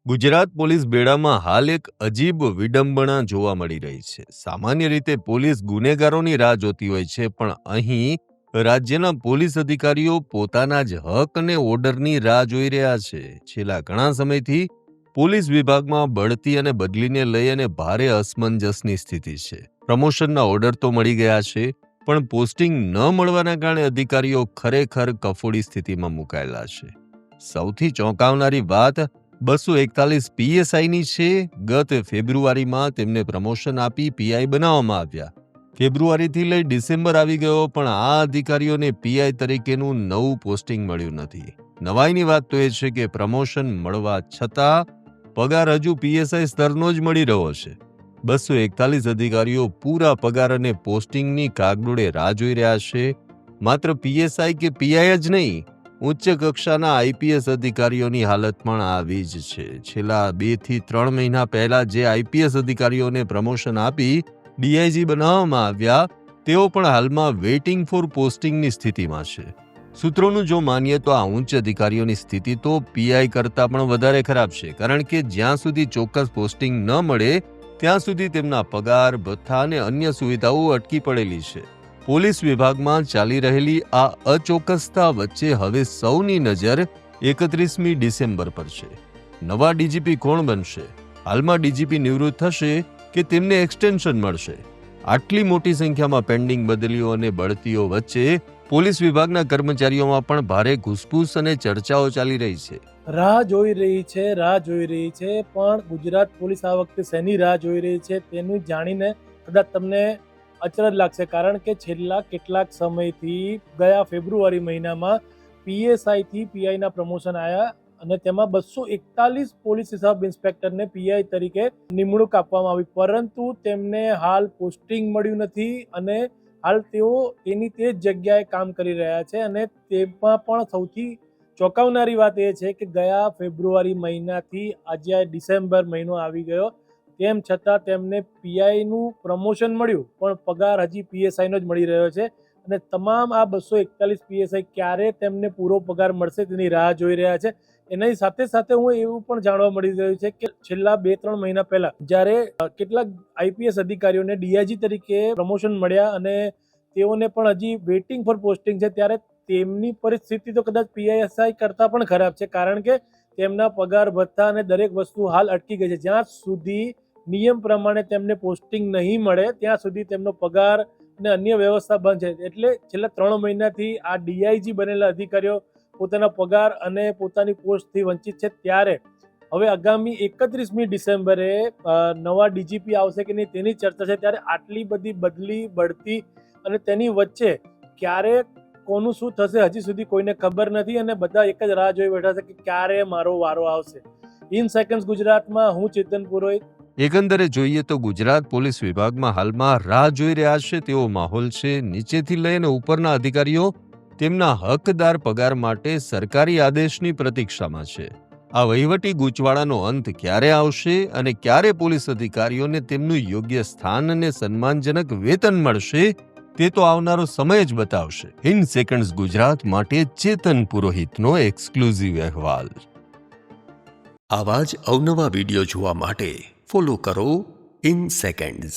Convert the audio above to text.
Gujarat police બેડામાં હાલ એક અજીબ વિડંબણા જોવા મળી રહી છે. સામાન્ય રીતે પોલીસ ગુનેગારોની રાહ જોતી હોય છે, પણ અહીં રાજ્યના પોલીસ અધિકારીઓ પોતાના જ હક અને ઓર્ડરની રાહ જોઈ રહ્યા છે. છેલ્લા ઘણા સમયથી પોલીસ વિભાગમાં બઢતી અને બદલીને લઈ અને ભારે અસમંજસની સ્થિતિ છે. પ્રમોશનના ઓર્ડર તો મળી ગયા છે, પણ પોસ્ટિંગ ન મળવાના કારણે અધિકારીઓ ખરેખર કફોડી સ્થિતિમાં મુકાયેલા છે. સૌથી ચોંકાવનારી વાત 241 પીએસઆઈની છે. ગત ફેબ્રુઆરીમાં તેમને પ્રમોશન આપી પીઆઈ બનાવવામાં આવ્યા. ફેબ્રુઆરીથી લઈ ડિસેમ્બર આવી ગયો, પણ આ અધિકારીઓને પીઆઈ તરીકેનું નવું પોસ્ટિંગ મળ્યું નથી. નવાઈની વાત તો એ છે કે પ્રમોશન મળવા છતાં પગાર હજુ પીએસઆઈ સ્તરનો જ મળી રહ્યો છે. 241 અધિકારીઓ પૂરા પગાર અને પોસ્ટિંગની કાગડોળે રાહ જોઈ રહ્યા છે. માત્ર પીએસઆઈ કે પીઆઈ જ નહીં, ઉચ્ચ કક્ષાના આઈપીએસ અધિકારીઓની હાલત પણ આવી જ છે. છેલ્લા 2 થી 3 મહિના પહેલા જે આઈપીએસ અધિકારીઓને પ્રમોશન આપી ડીઆઈજી બનાવવામાં આવ્યા, તેઓ પણ હાલમાં વેઇટિંગ ફોર પોસ્ટિંગની સ્થિતિમાં છે. સૂત્રોનું જો માનીએ તો આ ઉચ્ચ અધિકારીઓની સ્થિતિ તો પીઆઈ કરતાં પણ વધારે ખરાબ છે, કારણ કે જ્યાં સુધી ચોક્કસ પોસ્ટિંગ ન મળે ત્યાં સુધી તેમના પગાર, ભથ્થા અને અન્ય સુવિધાઓ અટકી પડેલી છે. પોલીસ વિભાગમાં ચાલી રહેલી આ અચોક્કસતા વચ્ચે હવે સૌની નજર 31મી ડિસેમ્બર પર છે. નવા ડીજીપી કોણ બનશે? હાલમાં ડીજીપી નિવૃત્ત થશે કે તેમને એક્સટેન્શન મળશે? આટલી મોટી સંખ્યામાં પેન્ડિંગ બદલીઓ અને બઢતીઓ વચ્ચે પોલીસ વિભાગના કર્મચારીઓમાં પણ ભારે ઘૂસપૂસ અને ચર્ચાઓ ચાલી રહી છે. રાહ જોઈ રહી છે, પણ ગુજરાત પોલીસ આ વખતે શેની રાહ જોઈ રહી છે તેનું જાણીને કદાચ તમને અચરજ લાગશે, કારણ કે છેલ્લા કેટલાક સમયથી ગયા ફેબ્રુઆરી મહિનામાં પીએસઆઈથી પીઆઈના પ્રમોશન આવ્યા અને તેમાં 241 પોલીસ સબ ઇન્સ્પેક્ટરને પીઆઈ તરીકે નિમણૂક આપવામાં આવી, પરંતુ તેમને હાલ પોસ્ટિંગ મળ્યું નથી અને હાલ તેઓ તેની તે જ જગ્યાએ કામ કરી રહ્યા છે. અને તેમાં પણ સૌથી ચોંકાવનારી વાત એ છે કે ગયા ફેબ્રુઆરી મહિનાથી આજે ડિસેમ્બર મહિનો આવી ગયો, તેમ છતાં તેમને પીઆઈનું પ્રમોશન મળ્યું, પણ પગાર હજી પીએસઆઈનો જ મળી રહ્યો છે. અને તમામ આ 241 પીએસઆઈ ક્યારે તેમને પૂરો પગાર મળશે તેની રાહ જોઈ રહ્યા છે. એની સાથે સાથે હું એવું પણ જાણવા મળી રહ્યું છે કે છેલ્લા 2-3 મહિના પહેલા જ્યારે કેટલાક આઈપીએસ અધિકારીઓને ડીઆઈજી તરીકે પ્રમોશન મળ્યા અને તેઓને પણ હજી વેઇટિંગ ફોર પોસ્ટિંગ છે, ત્યારે તેમની પરિસ્થિતિ તો કદાચ પીએસઆઈ કરતાં પણ ખરાબ છે, કારણ કે તેમના પગાર, ભથ્થા અને દરેક વસ્તુ હાલ અટકી ગઈ છે. જ્યાં સુધી નિયમ પ્રમાણે તેમને પોસ્ટિંગ નહીં મળે ત્યાં સુધી તેમનો પગાર અને અન્ય વ્યવસ્થા બંધ છે. એટલે છેલ્લા 3 મહિનાથી આ ડીઆઈજી બનેલા અધિકારીઓ પોતાના પગાર અને પોતાની પોસ્ટથી વંચિત છે. ત્યારે હવે આગામી 31મી ડિસેમ્બરે નવા ડીજીપી આવશે કે નહીં તેની ચર્ચા છે. ત્યારે આટલી બધી બદલી, બઢતી અને તેની વચ્ચે ક્યારે કોનું શું થશે હજી સુધી કોઈને ખબર નથી અને બધા એક જ રાહ જોઈ બેઠા છે કે ક્યારે મારો વારો આવશે. ઇન સેકન્ડ્સ ગુજરાતમાં હું ચેતન પુરોહિત. એકંદરે જોઈએ તો ગુજરાત પોલીસ વિભાગમાં હાલમાં રાહ જોઈ રહ્યા છે તેવો માહોલ છે. નીચેથી લઈને ઉપરના અધિકારીઓ તેમના હકદાર પગાર માટે સરકારી આદેશની પ્રતીક્ષામાં છે. આ વહીવટી ગૂંચવાડાનો અંત ક્યારે આવશે અને ક્યારે પોલીસ અધિકારીઓને તેમનું યોગ્ય સ્થાન અને સન્માનજનક વેતન મળશે તે તો આવનારો સમય જ બતાવશે. ઇન સેકન્ડ્સ ગુજરાત માટે ચેતન પુરોહિતનો એક્સક્લુઝિવ અહેવાલ. આવા જ અવનવા વિડીયો જોવા માટે ફોલો કરો ઇન સેકન્ડ્સ.